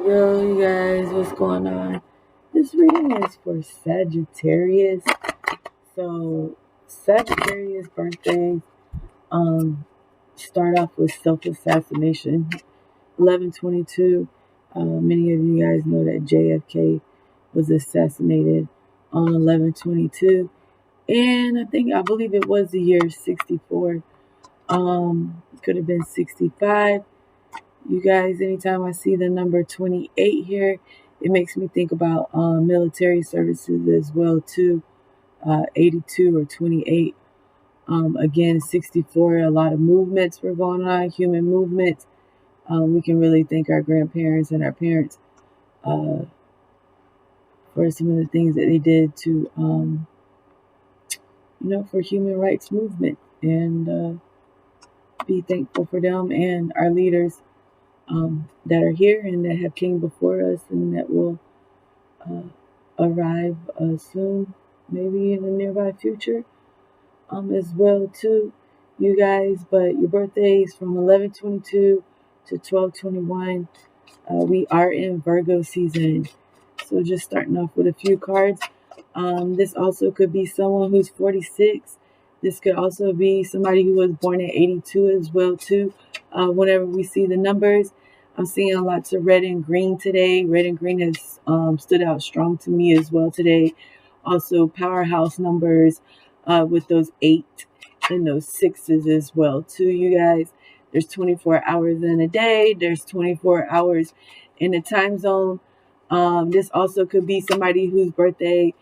Yo, you guys, what's going on? This reading is for Sagittarius. So, Sagittarius birthdays start off with self-assassination. 11/22. Many of you guys know that JFK was assassinated on 11/22, and I believe it was the year 64. It could have been 65. You guys, anytime I see the number 28 here, it makes me think about military services as well too. 82 or 28. Again, 64. A lot of movements were going on, human movements. We can really thank our grandparents and our parents uh, for some of the things that they did to, for human rights movement, and be thankful for them and our leaders that are here and that have came before us and that will uh, arrive soon, maybe in the nearby future, as well too, you guys. But your birthday is from 11/22 to 12/21. We are in Virgo season, so just starting off with a few cards. This also could be someone who's 46. This could also be somebody who was born in 82 as well too. Whenever we see the numbers, I'm seeing lots of red and green today. Red and green has stood out strong to me as well today. Also, powerhouse numbers with those 8 and those 6s as well too, you guys. There's 24 hours in a day. There's 24 hours in a time zone. This also could be somebody whose birthday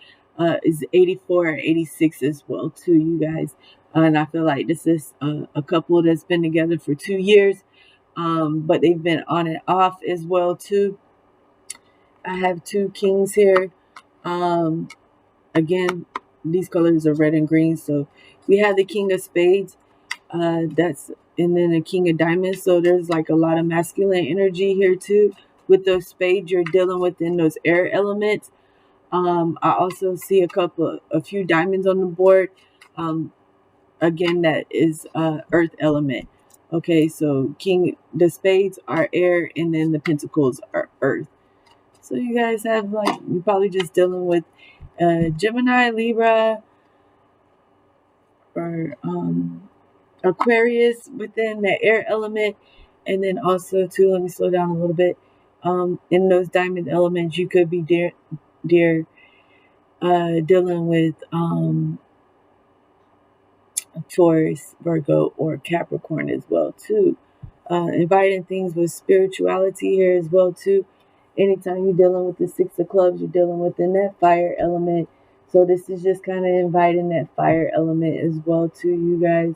is 84 or 86 as well too, you guys. And I feel like this is a couple that's been together for 2 years, but they've been on and off as well too. I have two kings here. Um, Again, these colors are red and green. So we have the king of spades. And then the king of diamonds. So there's like a lot of masculine energy here too. With those spades, you're dealing within those air elements. I also see a few diamonds on the board. Um, Again, that is earth element. Okay, so the spades are air, and then the pentacles are earth. So you guys have you're probably just dealing with Gemini, Libra, or Aquarius within the air element, and then also too. Let me slow down a little bit. In those diamond elements, you could be dealing with Taurus, Virgo, or Capricorn as well too. Inviting things with spirituality here as well too. Anytime you're dealing with the 6 of clubs, you're dealing within that fire element. So this is just kind of inviting that fire element as well too, you guys.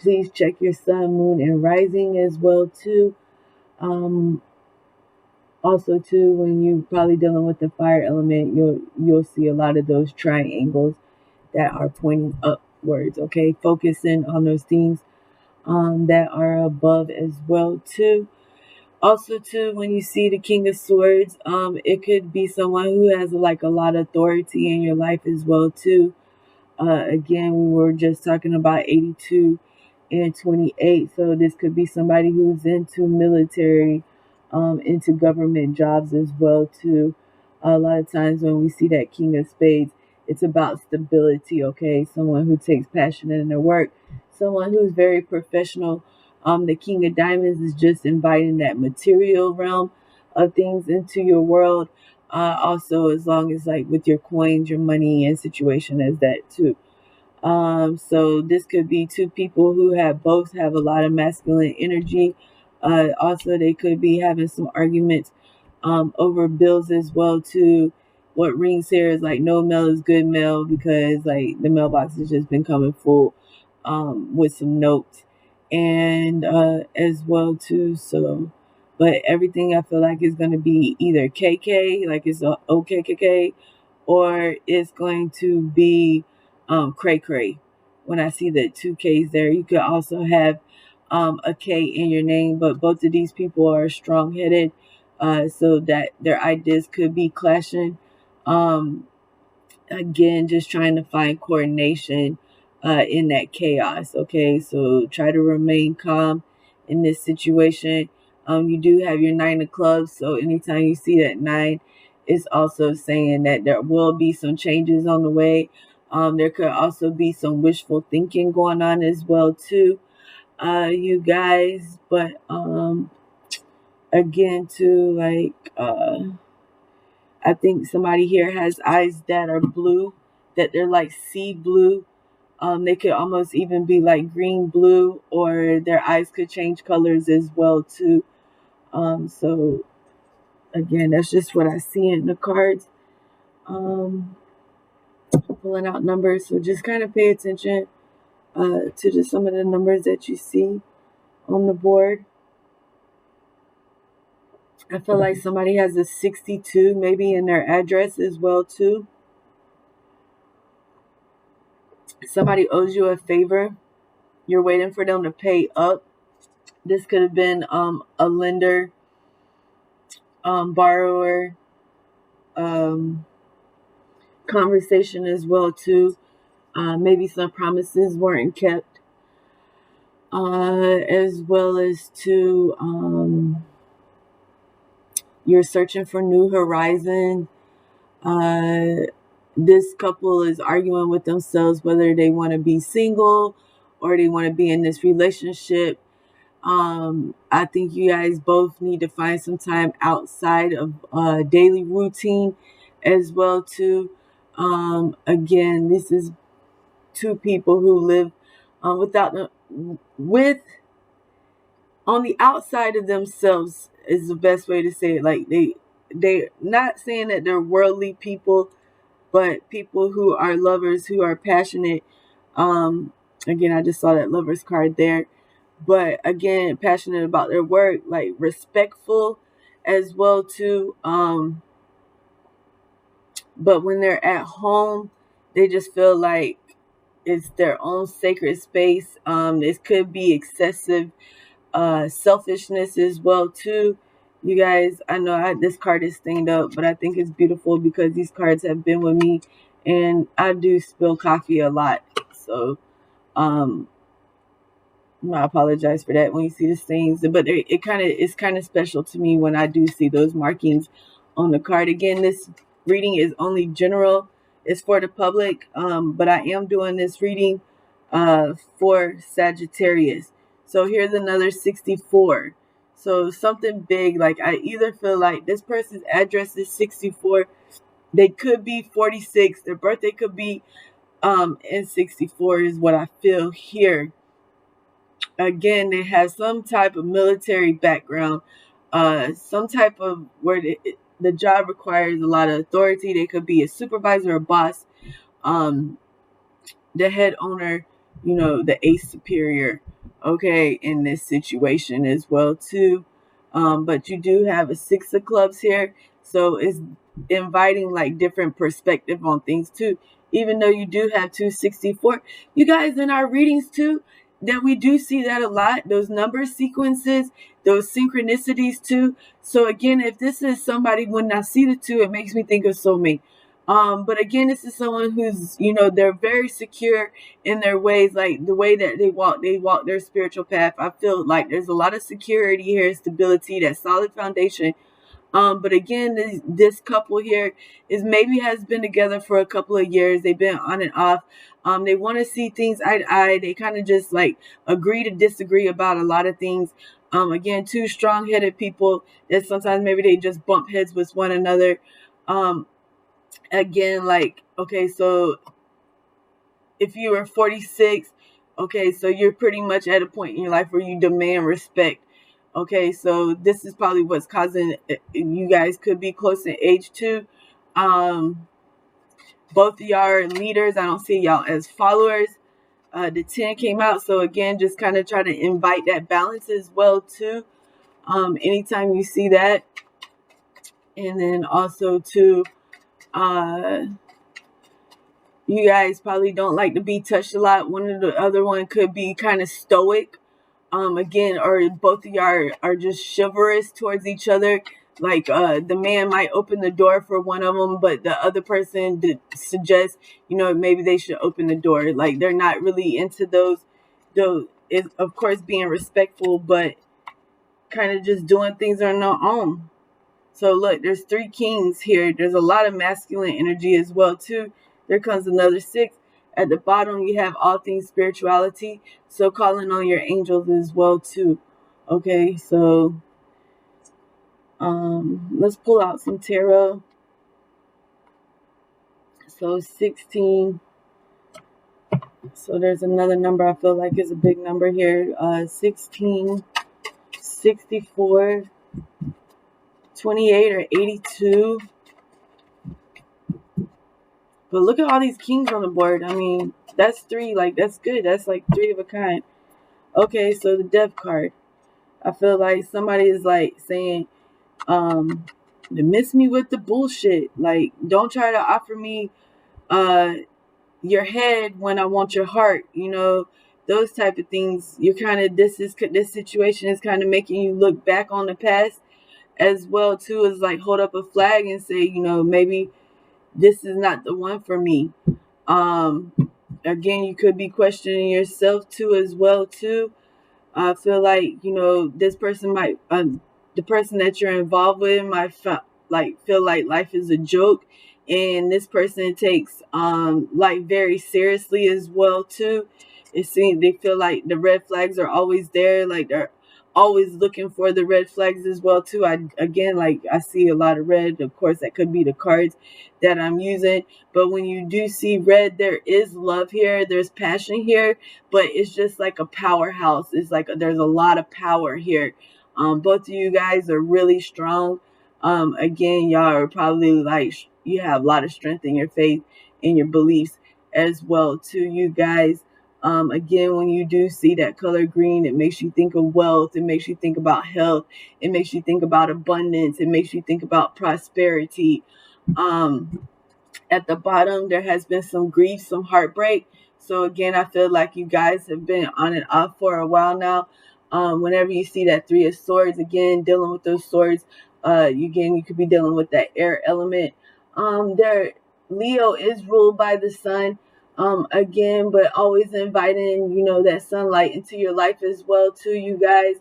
Please check your sun, moon, and rising as well too. Um, Also too, when you're probably dealing with the fire element, you'll see a lot of those triangles that are pointing upwards. Okay, focusing on those things that are above as well too. Also too, when you see the king of swords, it could be someone who has like a lot of authority in your life as well too. Again, we were just talking about 82 and 28. So this could be somebody who's into military, into government jobs as well too. A lot of times when we see that king of spades, it's about stability. Okay, someone who takes passion in their work, someone who's very professional. The king of diamonds is just inviting that material realm of things into your world. Also, as long as like with your coins, your money, and situation as that too. So this could be two people who have both have a lot of masculine energy. Also, they could be having some arguments over bills as well too. What rings here is like no mail is good mail because like the mailbox has just been coming full with some notes and as well too. So, but everything I feel like is going to be either KK, like it's a OKKK, or it's going to be cray cray. When I see the 2Ks there, you could also have a K in your name, but both of these people are strong headed, so that their ideas could be clashing. Um, Again, just trying to find coordination in that chaos. Okay, so try to remain calm in this situation. You do have your 9 of clubs, so anytime you see that 9, it's also saying that there will be some changes on the way. There could also be some wishful thinking going on as well too, you guys. But again, too, like I think somebody here has eyes that are blue, that they're like sea blue. They could almost even be like green blue, or their eyes could change colors as well too. So again, that's just what I see in the cards. Um, Pulling out numbers, so just kind of pay attention to just some of the numbers that you see on the board. I feel like somebody has a 62 maybe in their address as well too. Somebody owes you a favor. You're waiting for them to pay up. This could have been a lender, borrower, um, conversation as well too. Maybe some promises weren't kept, as well as to you're searching for new horizon. Uh, this couple is arguing with themselves whether they want to be single or they want to be in this relationship. I think you guys both need to find some time outside of daily routine as well too. Again, this is two people who live without the, with on the outside of themselves is the best way to say it. Like they not saying that they're worldly people, but people who are lovers, who are passionate. Um, Again, I just saw that lovers card there, but again, passionate about their work, like respectful as well too. But when they're at home, they just feel like it's their own sacred space. It could be excessive selfishness as well too. You guys, I know this card is stained up, but I think it's beautiful because these cards have been with me, and I do spill coffee a lot. So um, I apologize for that when you see the stains, but it's kind of special to me when I do see those markings on the card. Again, this reading is only general; it's for the public. But I am doing this reading for Sagittarius. So here's another 64. So something big, like I either feel like this person's address is 64. They could be 46. Their birthday could be in 64 is what I feel here. Again, they have some type of military background, some type of where the job requires a lot of authority. They could be a supervisor or boss, um, the head owner, the ace superior, okay, in this situation as well too. But you do have a 6 of clubs here, so it's inviting like different perspective on things too. Even though you do have 264, you guys in our readings too, that we do see that a lot. Those number sequences, those synchronicities too. So again, if this is somebody, when I see the 2, it makes me think of soulmate. But again, this is someone who's, they're very secure in their ways, like the way that they walk their spiritual path. I feel like there's a lot of security here, stability, that solid foundation. But again, this couple here is maybe has been together for a couple of years. They've been on and off. They want to see things eye to eye. They kind of just like agree to disagree about a lot of things. Again, two strong-headed people that sometimes maybe they just bump heads with one another. Again, like, okay, so if you were 46, okay, so you're pretty much at a point in your life where you demand respect. Okay, so this is probably what's causing you guys could be close in age too. Both of y'all are leaders. I don't see y'all as followers. The 10 came out, so again, just kind of try to invite that balance as well too. Anytime you see that, and then also too, you guys probably don't like to be touched a lot. One of the other one could be kind of stoic. Again, or both of y'all are just chivalrous towards each other. Like the man might open the door for one of them, but the other person suggests, maybe they should open the door. Like they're not really into those. Is of course being respectful, but kind of just doing things on their own. So look, there's 3 kings here. There's a lot of masculine energy as well too. There comes another 6. At the bottom, you have all things spirituality. So calling on your angels as well too. Okay, so let's pull out some tarot. So 16. So there's another number I feel like is a big number here. 16, 64, 28, or 82. But look at all these kings on the board. I mean, that's 3. Like, that's good. That's like 3 of a kind. Okay, so the death card. I feel like somebody is like saying, miss me with the bullshit. Like, don't try to offer me your head when I want your heart. You know, those type of things. You're kind of, this situation is kind of making you look back on the past as well too, as like hold up a flag and say, you know, maybe this is not the one for me. Um, Again, you could be questioning yourself too as well too. I feel like, you know, this person might, the person that you're involved with might feel like life is a joke, and this person takes like very seriously as well too. It seems they feel like the red flags are always there, like they're always looking for the red flags as well too. I see a lot of red. Of course, that could be the cards that I'm using, but when you do see red, there is love here, there's passion here, but it's just like a powerhouse. It's like there's a lot of power here. Both of you guys are really strong. Again, y'all are probably like, you have a lot of strength in your faith and your beliefs as well too, you guys. Again, when you do see that color green, it makes you think of wealth. It makes you think about health. It makes you think about abundance. It makes you think about prosperity. Um, at the bottom, there has been some grief, some heartbreak. So again, I feel like you guys have been on and off for a while now. Whenever you see that 3 of swords, again, dealing with those swords, you could be dealing with that air element. There, Leo is ruled by the sun. Again, but always inviting, you know, that sunlight into your life as well too, you guys.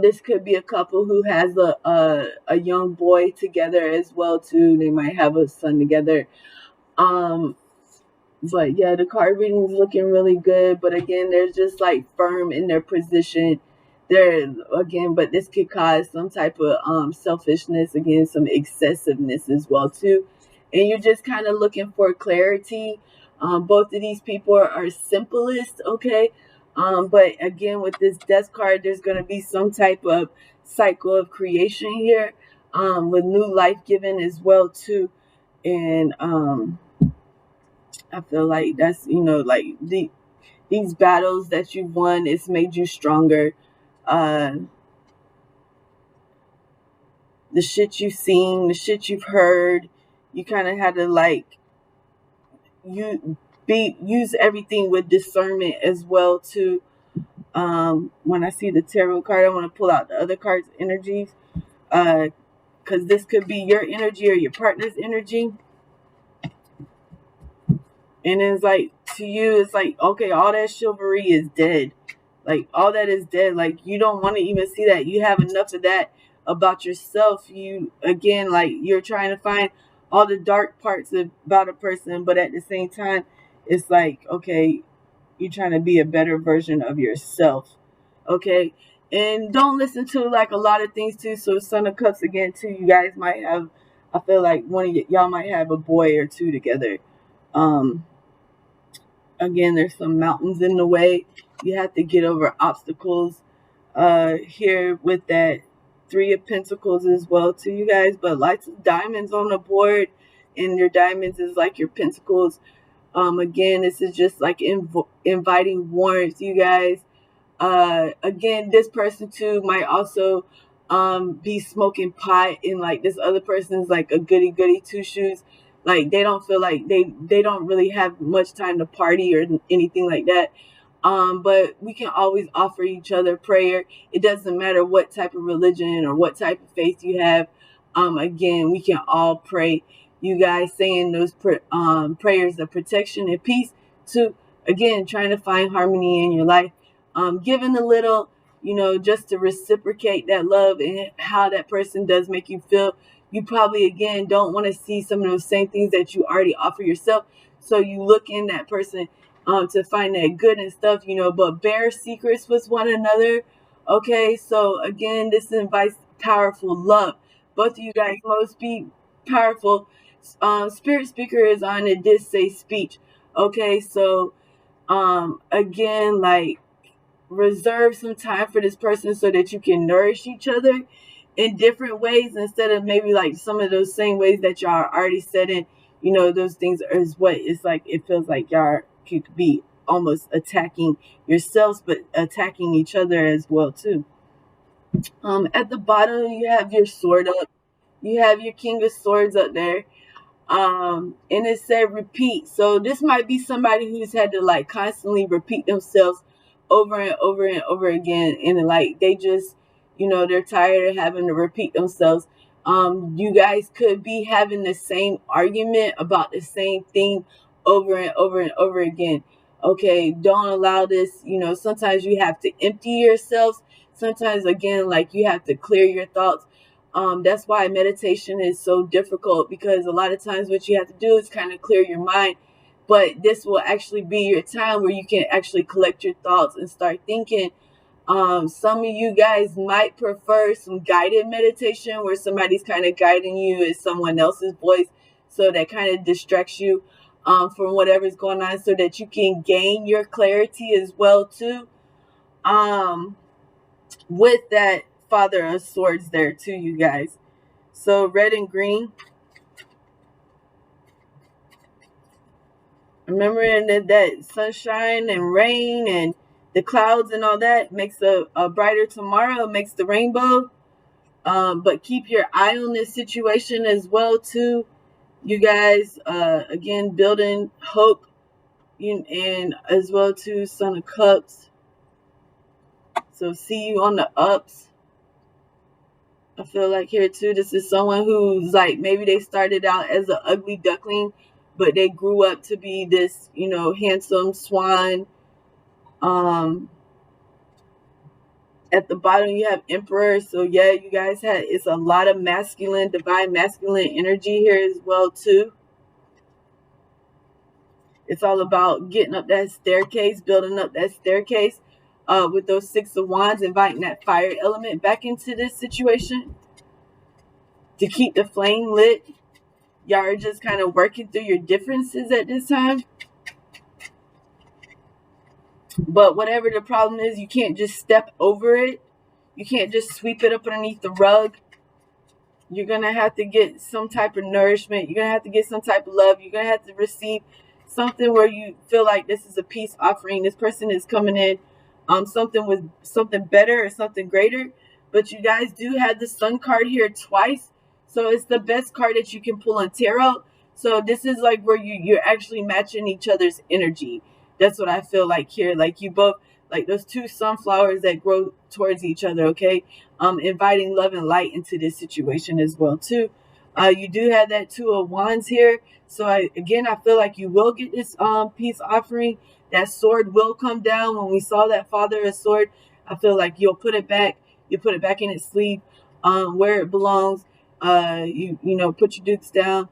This could be a couple who has a young boy together as well too. They might have a son together. Um, but yeah, the card reading is looking really good. But again, they're just like firm in their position. There again, but this could cause some type of selfishness, again, some excessiveness as well too. And you're just kind of looking for clarity. Both of these people are simplest, okay? But again, with this death card, there's going to be some type of cycle of creation here, with new life given as well too. And I feel like that's, you know, like these battles that you've won, it's made you stronger. Uh, the shit you've seen, the shit you've heard, you kind of had to like you use everything with discernment as well too. When I see the tarot card, I want to pull out the other cards' energies, because this could be your energy or your partner's energy. And it's like, to you, it's like, okay, all that chivalry is dead. Like, all that is dead. Like, you don't want to even see that. You have enough of that about yourself. You, again, like, you're trying to find all the dark parts about a person, but at the same time, it's like, okay, you're trying to be a better version of yourself. Okay? And don't listen to, like, a lot of things, too. So, Son of Cups, again, too, you guys might have, I feel like one of y'all might have a boy or two together. Um, Again, there's some mountains in the way. You have to get over obstacles here with that 3 of Pentacles as well to you guys. But lots of diamonds on the board, and your diamonds is like your Pentacles. Again, this is just like inviting warmth, you guys. Again, this person too might also be smoking pot, and like this other person's like a goody two shoes. Like they don't feel like they don't really have much time to party or anything like that. But we can always offer each other prayer. It doesn't matter what type of religion or what type of faith you have. Again, we can all pray, you guys, saying those prayers of protection and peace to, again, trying to find harmony in your life. Giving a little, just to reciprocate that love and how that person does make you feel. You probably, again, don't want to see some of those same things that you already offer yourself. So you look in that person to find that good and stuff, but bear secrets with one another. Okay, so again, this invites powerful love. Both of you guys most be powerful. Spirit speaker is on, it did say speech. Okay, so again, like, reserve some time for this person so that you can nourish each other in different ways, instead of maybe like some of those same ways that y'all are already set in. Those things is what it's like. It feels like y'all could be almost attacking yourselves, but attacking each other as well too. At the bottom, you have your sword up. You have your king of swords up there. And it said repeat. So this might be somebody who's had to like constantly repeat themselves over and over and over again, and like they just, they're tired of having to repeat themselves. You guys could be having the same argument about the same thing over and over and over again. Okay, don't allow this. Sometimes you have to empty yourselves. Sometimes, again, like, you have to clear your thoughts. That's why meditation is so difficult, because a lot of times what you have to do is kind of clear your mind. But this will actually be your time where you can actually collect your thoughts and start thinking. Some of you guys might prefer some guided meditation where somebody's kind of guiding you as someone else's voice. So that kind of distracts you from whatever's going on, so that you can gain your clarity as well too. Um, with that Father of Swords there too, you guys. So red and green. Remembering that sunshine and rain and the clouds and all that makes a brighter tomorrow, makes the rainbow. But keep your eye on this situation as well too. You guys, again, building hope, and as well too, Son of Cups. So see you on the ups. I feel like here too, this is someone who's like, maybe they started out as an ugly duckling, but they grew up to be this, handsome swan. Um, at the bottom you have Emperor. So yeah, you guys had, it's a lot of masculine, divine masculine energy here as well too. It's all about getting up that staircase, building up that staircase. With those Six of Wands, inviting that fire element back into this situation to keep the flame lit. Y'all are just kind of working through your differences at this time. But whatever the problem is, you can't just step over it. You can't just sweep it up underneath the rug. You're going to have to get some type of nourishment. You're going to have to get some type of love. You're going to have to receive something where you feel like this is a peace offering. This person is coming in something with something better or something greater. But you guys do have the Sun card here twice. So it's the best card that you can pull in tarot. So this is like where you're actually matching each other's energy. That's what I feel like here. Like you both, like those two sunflowers that grow towards each other, okay? Inviting love and light into this situation as well too. You do have that Two of Wands here. So I feel like you will get this peace offering. That sword will come down. When we saw that Father of Sword, I feel like you'll put it back. You put it back in its sleeve, where it belongs. Put your dukes down.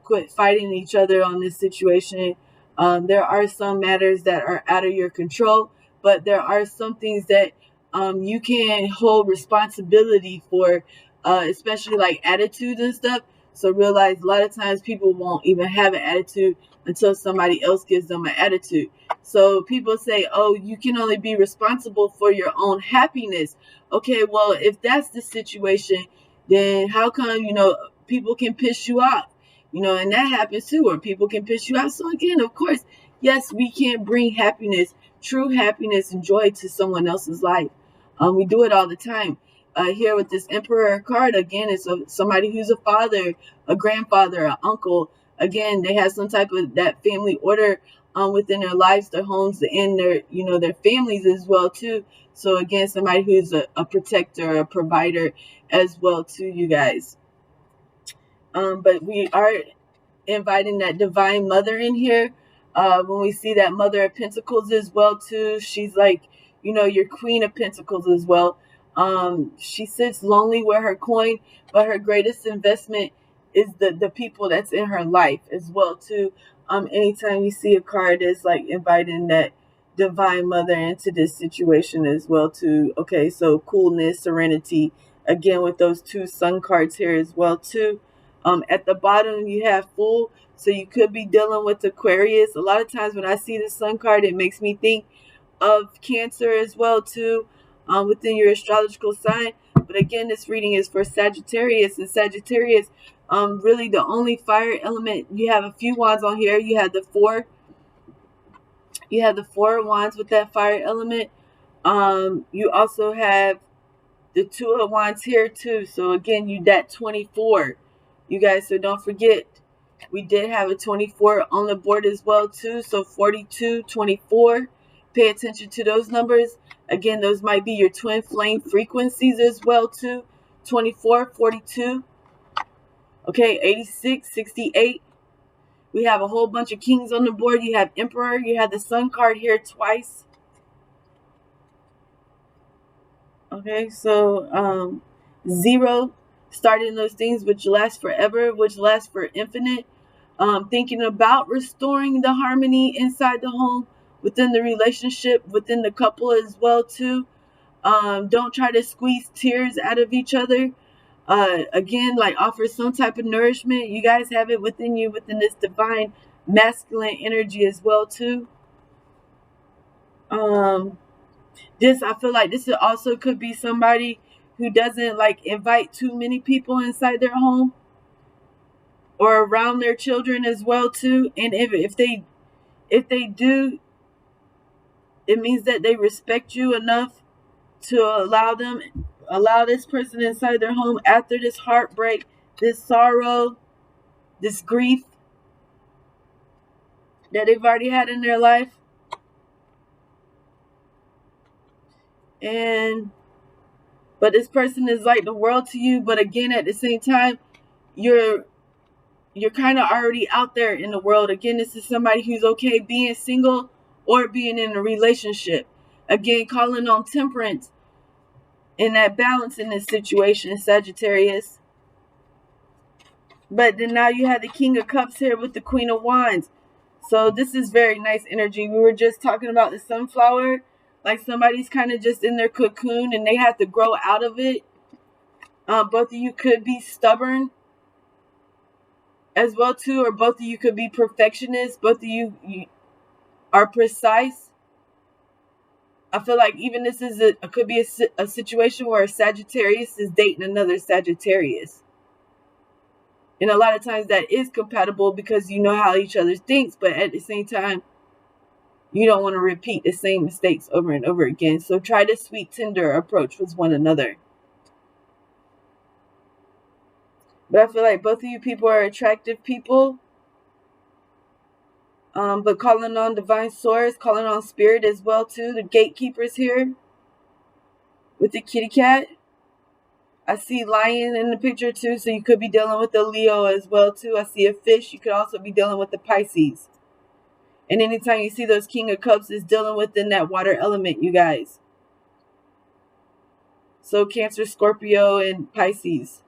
Quit fighting each other on this situation. There are some matters that are out of your control, but there are some things that you can hold responsibility for, especially like attitudes and stuff. So realize a lot of times people won't even have an attitude until somebody else gives them an attitude. So people say, oh, you can only be responsible for your own happiness. Okay, well, if that's the situation, then how come, people can piss you off? And that happens too, or people can piss you off. So again, of course, yes, we can't bring happiness, true happiness and joy to someone else's life. We do it all the time. Here with this Emperor card, again, it's somebody who's a father, a grandfather, an uncle. Again, they have some type of that family order within their lives, their homes, and their families as well too. So again, somebody who's a protector, a provider as well too, you guys. But we are inviting that divine mother in here. When we see that Mother of Pentacles as well too, she's like, you know, your Queen of Pentacles as well. She sits lonely with her coin, but her greatest investment is the people that's in her life as well too. Anytime you see a card that's like inviting that divine mother into this situation as well too. Okay, so coolness, serenity, again with those two sun cards here as well too. At the bottom you have Fool, so you could be dealing with Aquarius. A lot of times when I see the sun card, it makes me think of Cancer as well too, within your astrological sign. But again, this reading is for Sagittarius, and Sagittarius, really the only fire element. You have a few wands on here. You have the four of wands with that fire element. You also have the two of wands here too. So again, you that 24, you guys. So don't forget, we did have a 24 on the board as well too. So 42, 24. Pay attention to those numbers. Again, those might be your twin flame frequencies as well too. 24, 42. Okay, 86, 68. We have a whole bunch of kings on the board. You have Emperor. You have the Sun card here twice. Okay, so 0, starting those things which last forever, which last for infinite. Thinking about restoring the harmony inside the home, within the relationship, within the couple as well too. Don't try to squeeze tears out of each other. Again, like offer some type of nourishment. You guys have it within you, within this divine masculine energy as well too. This, I feel like this also could be somebody who doesn't like invite too many people inside their home or around their children as well too. And if they do, it means that they respect you enough to allow this person inside their home after this heartbreak, this sorrow, this grief that they've already had in their life. But this person is like the world to you, but again at the same time, you're kind of already out there in the world. Again, this is somebody who's okay being single or being in a relationship. Again, calling on temperance and that balance in this situation, Sagittarius. But then now you have the King of Cups here with the Queen of Wands. So this is very nice energy. We were just talking about the sunflower. Like somebody's kind of just in their cocoon and they have to grow out of it. Both of you could be stubborn as well too, or both of you could be perfectionists. Both of you are precise. I feel like even this is could be a situation where a Sagittarius is dating another Sagittarius. And a lot of times that is compatible because you know how each other thinks, but at the same time, you don't want to repeat the same mistakes over and over again. So try the sweet, tender approach with one another. But I feel like both of you people are attractive people. But calling on divine source, calling on spirit as well too. The gatekeepers here with the kitty cat. I see lion in the picture too, so you could be dealing with the Leo as well too. I see a fish. You could also be dealing with the Pisces. And anytime you see those King of Cups, is dealing within that water element, you guys. So Cancer, Scorpio, and Pisces.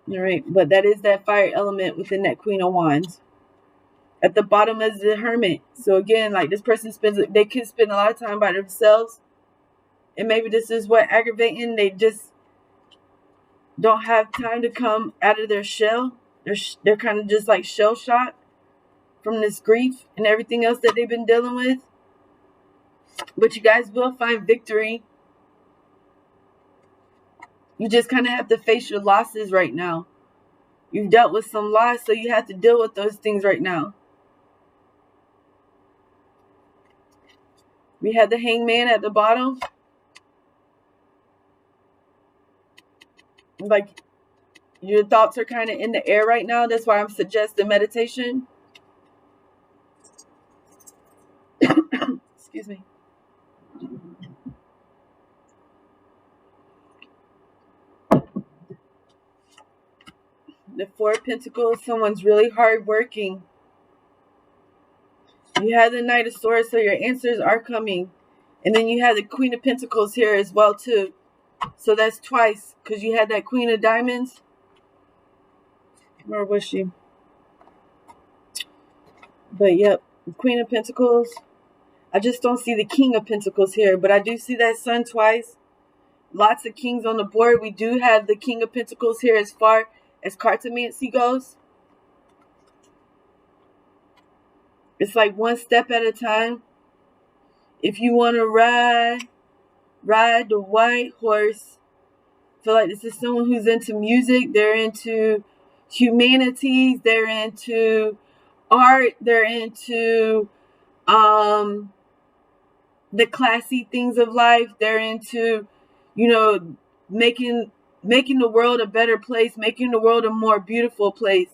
All right, but that is that fire element within that Queen of Wands. At the bottom is the Hermit. So again, like this person they could spend a lot of time by themselves. And maybe this is what aggravating. They just don't have time to come out of their shell. They're kind of just like shell shocked from this grief and everything else that they've been dealing with. But you guys will find victory. You just kind of have to face your losses right now. You've dealt with some loss, so you have to deal with those things right now. We have the Hangman at the bottom. Like your thoughts are kind of in the air right now. That's why I'm suggesting meditation. Excuse me. The Four of Pentacles, someone's really hardworking. You have the Knight of Swords, so your answers are coming. And then you have the Queen of Pentacles here as well too. So that's twice, because you had that Queen of Diamonds. Where was she? But yep, Queen of Pentacles. I just don't see the King of Pentacles here, but I do see that Sun twice. Lots of kings on the board. We do have the King of Pentacles here as far as cartomancy goes. It's like one step at a time. If you want to ride the white horse. I feel like this is someone who's into music. They're into humanities. They're into art. They're into the classy things of life. They're into, making the world a better place, making the world a more beautiful place.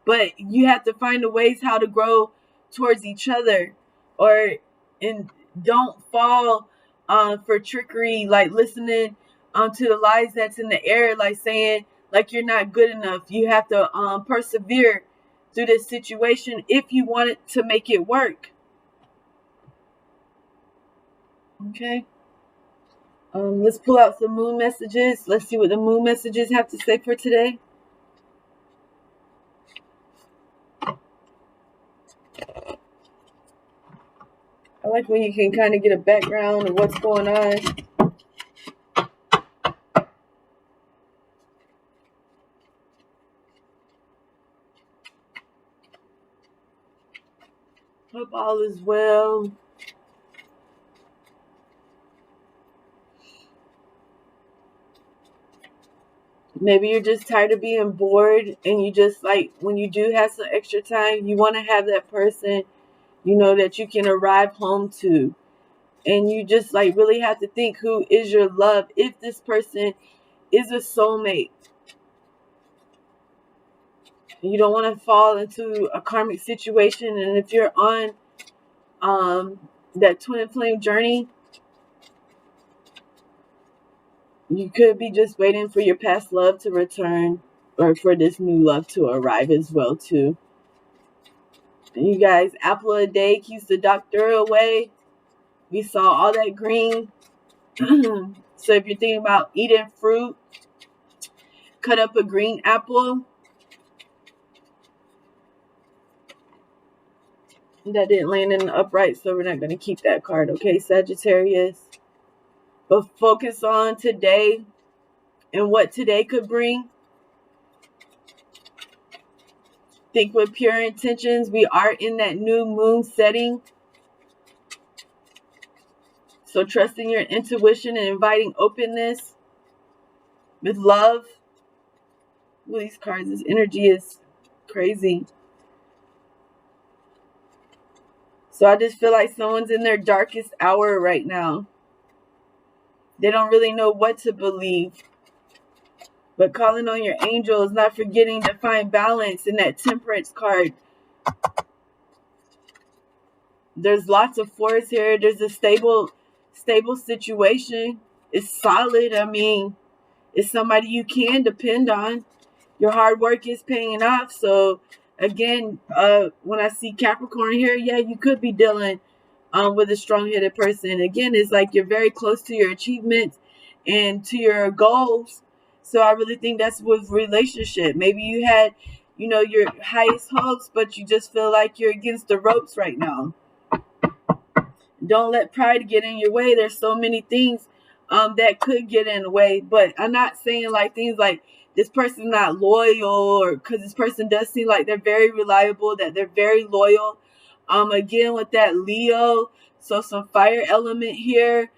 But you have to find the ways how to grow towards each other, and don't fall for trickery, like listening to the lies that's in the air, like saying like you're not good enough. You have to persevere through this situation if you want it to make it work. Okay. Let's pull out some moon messages. Let's see what the moon messages have to say for today. I like when you can kind of get a background of what's going on. Hope all is well. Maybe you're just tired of being bored, and you just like, when you do have some extra time, you want to have that person, that you can arrive home to. And you just like really have to think, who is your love? If this person is a soulmate, you don't want to fall into a karmic situation. And if you're on that twin flame journey, you could be just waiting for your past love to return, or for this new love to arrive as well too. And you guys, apple a day keeps the doctor away. We saw all that green. So if you're thinking about eating fruit, cut up a green apple. That didn't land in the upright, so we're not going to keep that card. Okay, Sagittarius. But focus on today and what today could bring. Think with pure intentions. We are in that new moon setting. So trusting your intuition and inviting openness with love. Well, these cards, this energy is crazy. So I just feel like someone's in their darkest hour right now. They don't really know what to believe. But calling on your angels, not forgetting to find balance in that Temperance card. There's lots of force here. There's a stable situation. It's solid. I mean, it's somebody you can depend on. Your hard work is paying off. So again, when I see Capricorn here, yeah, you could be dealing with a strong-headed person. Again, it's like you're very close to your achievements and to your goals. So I really think that's with relationship. Maybe you had, your highest hopes, but you just feel like you're against the ropes right now. Don't let pride get in your way. There's so many things that could get in the way. But I'm not saying like things like this person's not loyal, or because this person does seem like they're very reliable, that they're very loyal. Again, with that Leo, so some fire element here.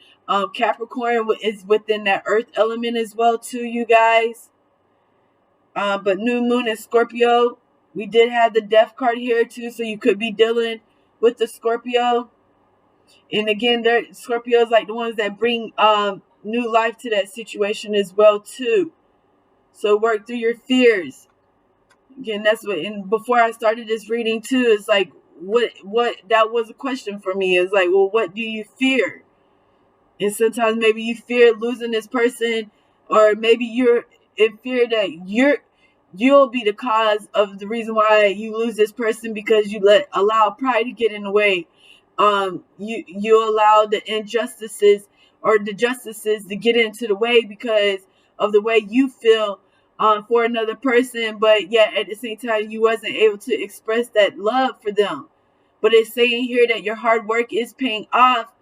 Capricorn is within that earth element as well too, you guys. But new moon in Scorpio, we did have the death card here too, so you could be dealing with the Scorpio. And again, Scorpios like the ones that bring new life to that situation as well too. So work through your fears. Again, that's what. And before I started this reading too, it's like what that was a question for me. It's like, well, what do you fear? And sometimes maybe you fear losing this person, or maybe you're in fear that you'll be the cause of the reason why you lose this person, because you allow pride to get in the way. You allow the injustices or the justices to get into the way because of the way you feel for another person, but yet at the same time you wasn't able to express that love for them. But it's saying here that your hard work is paying off.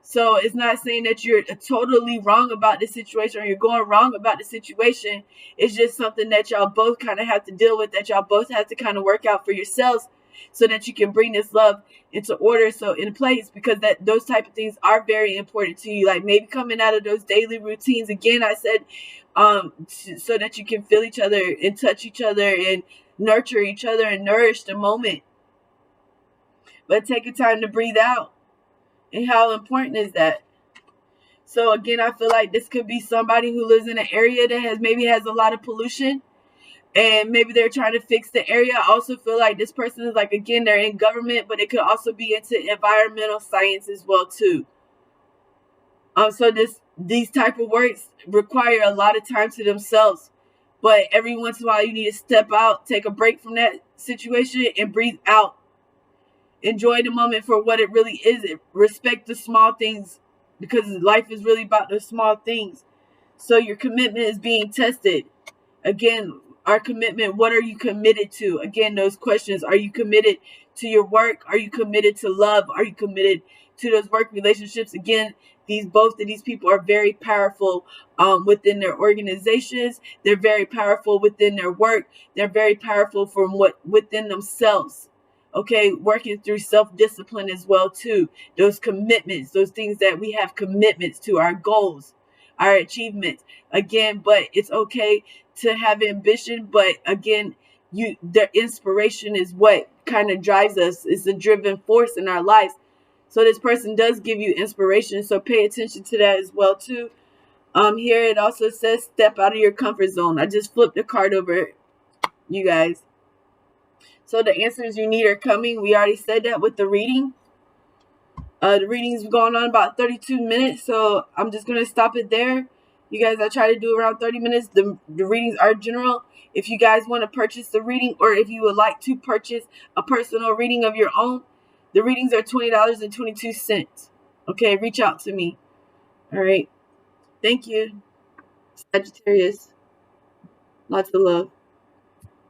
So it's not saying that you're totally wrong about the situation or you're going wrong about the situation. It's just something that y'all both kind of have to deal with, that y'all both have to kind of work out for yourselves so that you can bring this love into order, so in place, because that those type of things are very important to you. Like maybe coming out of those daily routines again, I said, so that you can feel each other and touch each other and nurture each other and nourish the moment. But take a time to breathe out. And how important is that? So again, I feel like this could be somebody who lives in an area that has a lot of pollution, and maybe they're trying to fix the area. I also feel like this person is like, again, they're in government, but it could also be into environmental science as well too. So these type of works require a lot of time to themselves, but every once in a while you need to step out, take a break from that situation, and breathe out. Enjoy the moment for what it really is. Respect the small things, because life is really about the small things. So your commitment is being tested. Again, our commitment, what are you committed to? Again, those questions. Are you committed to your work? Are you committed to love? Are you committed to those work relationships? Again, both of these people are very powerful within their organizations. They're very powerful within their work. They're very powerful from within themselves. Okay, working through self-discipline as well too. Those commitments, those things that we have commitments to, our goals, our achievements. Again, but it's okay to have ambition, but again, the inspiration is what kind of drives us. It's a driven force in our lives. So this person does give you inspiration, so pay attention to that as well too. Here it also says step out of your comfort zone. I just flipped the card over, you guys. So the answers you need are coming. We already said that with the reading. The reading's going on about 32 minutes, so I'm just going to stop it there. You guys, I try to do around 30 minutes. The readings are general. If you guys want to purchase the reading, or if you would like to purchase a personal reading of your own, the readings are $20.22. Okay, reach out to me. All right. Thank you, Sagittarius. Lots of love.